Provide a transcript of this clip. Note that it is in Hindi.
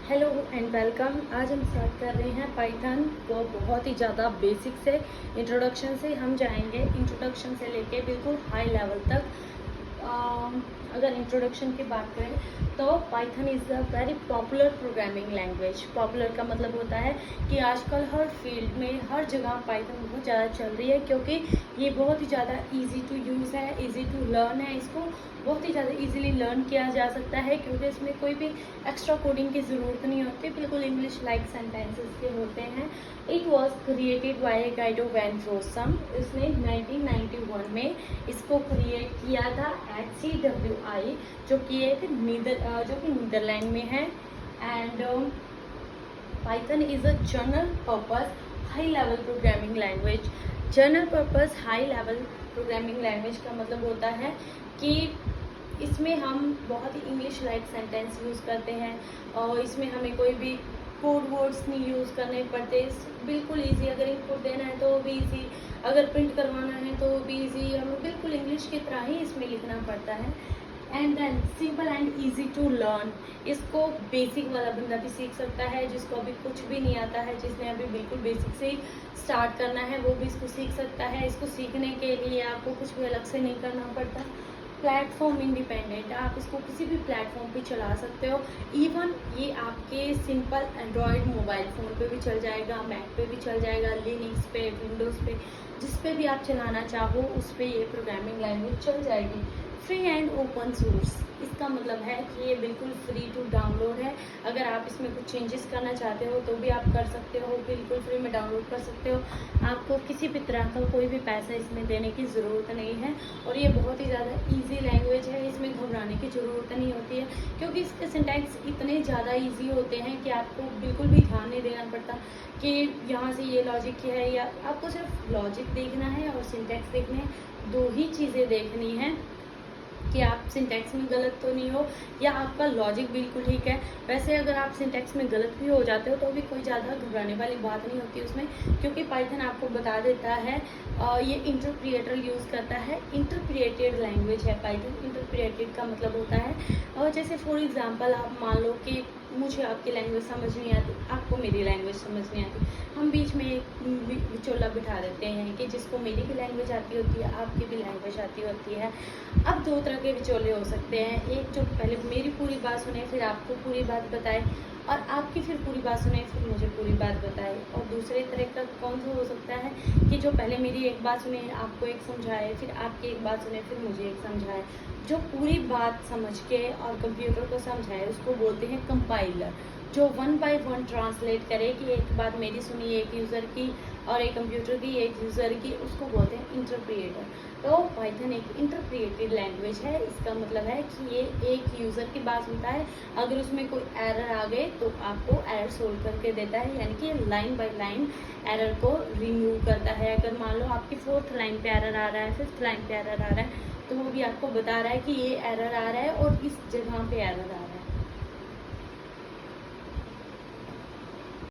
Hello and welcome. आज हम स्टार्ट कर रहे हैं पाइथन को बहुत ही ज़्यादा बेसिक से इंट्रोडक्शन से हम जाएंगे। इंट्रोडक्शन से लेके बिल्कुल हाई लेवल तक। अगर इंट्रोडक्शन की बात करें तो Python is a very popular programming language. Popular का मतलब होता है कि आजकल हर फील्ड में हर जगह पाइथन बहुत ज़्यादा चल रही है, क्योंकि ये बहुत ही ज़्यादा इजी टू यूज़ है, इजी टू लर्न है। इसको बहुत ही ज़्यादा इजीली लर्न किया जा सकता है, क्योंकि इसमें कोई भी एक्स्ट्रा कोडिंग की ज़रूरत नहीं होती, बिल्कुल इंग्लिश लाइक सेंटेंसेस के होते हैं। It was created by Guido van Rossum. इसने 1991 में इसको क्रिएट किया था HCWI, जो कि नीदरलैंड में है। And Python is a general purpose high level programming language. General purpose high level programming language का मतलब होता है कि इसमें हम बहुत ही इंग्लिश लाइक सेंटेंस यूज़ करते हैं, और इसमें हमें कोई भी कोड वर्ड्स नहीं यूज़ करने पड़ते। बिल्कुल इजी, अगर इनपुट देना है तो वो भी इजी, अगर प्रिंट करवाना है तो वो भी इजी। हमें बिल्कुल इंग्लिश की तरह ही इसमें लिखना पड़ता है। And then simple and easy to learn. इसको बेसिक वाला बंदा भी सीख सकता है, जिसको अभी कुछ भी नहीं आता है, जिसने अभी बिल्कुल बेसिक से ही स्टार्ट करना है, वो भी इसको सीख सकता है। इसको सीखने के लिए आपको कुछ भी अलग से नहीं करना पड़ता। प्लेटफॉर्म इंडिपेंडेंट, आप इसको किसी भी प्लेटफॉर्म पे चला सकते हो। इवन ये आपके सिंपल एंड्रॉयड मोबाइल फ़ोन पे भी चल जाएगा, मैक पे भी चल जाएगा, लिनक्स पे, विंडोज़ पे, जिस पे भी आप चलाना चाहो उस पे ये प्रोग्रामिंग लैंग्वेज चल जाएगी। फ्री एंड ओपन सोर्स, इसका मतलब है कि ये बिल्कुल फ्री टू डाउनलोड है। अगर आप इसमें कुछ चेंजेस करना चाहते हो तो भी आप कर सकते हो, बिल्कुल फ्री में डाउनलोड कर सकते हो। आपको किसी भी तरह का कोई भी पैसा इसमें देने की ज़रूरत नहीं है। और ये बहुत ही ज़्यादा इजी लैंग्वेज है, इसमें घबराने की ज़रूरत नहीं होती है, क्योंकि इसके सिंटैक्स इतने ज़्यादा ईजी होते हैं कि आपको बिल्कुल भी ध्यान नहीं देना पड़ता कि यहाँ से ये लॉजिक क्या है, या आपको सिर्फ लॉजिक देखना है और सिंटैक्स देखने हैं। दो ही चीज़ें देखनी है कि आप सिंटैक्स में गलत तो नहीं हो, या आपका लॉजिक बिल्कुल ठीक है। वैसे अगर आप सिंटैक्स में गलत भी हो जाते हो तो भी कोई ज़्यादा घबराने वाली बात नहीं होती उसमें, क्योंकि पाइथन आपको बता देता है। ये इंटरप्रिएटर यूज़ करता है। इंटरप्रिएटेड लैंग्वेज है पाइथन। इंटरप्रिएटेड का मतलब होता है, और जैसे फॉर एग्जांपल आप मान लो कि मुझे आपकी लैंग्वेज समझ नहीं आती, आपको मेरी लैंग्वेज समझ नहीं आती, हम बीच में एक विचोला बिठा देते हैं कि जिसको मेरी भी लैंग्वेज आती होती है, आपकी भी लैंग्वेज आती होती है। अब दो तरह के विचोले हो सकते हैं, एक जो पहले मेरी पूरी बात सुने फिर आपको पूरी बात बताए, और आपकी फिर पूरी बात सुने फिर मुझे पूरी बात बताए। और दूसरे तरह का कौन सा हो सकता है कि जो पहले मेरी एक बात सुने आपको एक समझाए, फिर आपकी एक बात सुने फिर मुझे एक समझाए। जो पूरी बात समझ के और कंप्यूटर को समझाए उसको बोलते हैं कंपाइलर। जो 1 बाय 1 ट्रांसलेट करे कि एक बात मेरी सुनी एक यूज़र की और एक कंप्यूटर की एक यूज़र की, उसको बोलते हैं इंटरप्रिएटर। तो पाइथन एक इंटरप्रिएटेड लैंग्वेज है। इसका मतलब है कि ये एक यूज़र की बात सुनता है, अगर उसमें कोई एरर आ गए तो आपको एरर सोल्व करके देता है, यानी कि लाइन बाय लाइन एरर को रिमूव करता है। अगर मान लो आपकी 4th लाइन पे एरर आ रहा है, 5th लाइन पे एरर आ रहा है, तो वो भी आपको बता रहा है कि ये एरर आ रहा है और इस जगह पे एरर आ रहा है।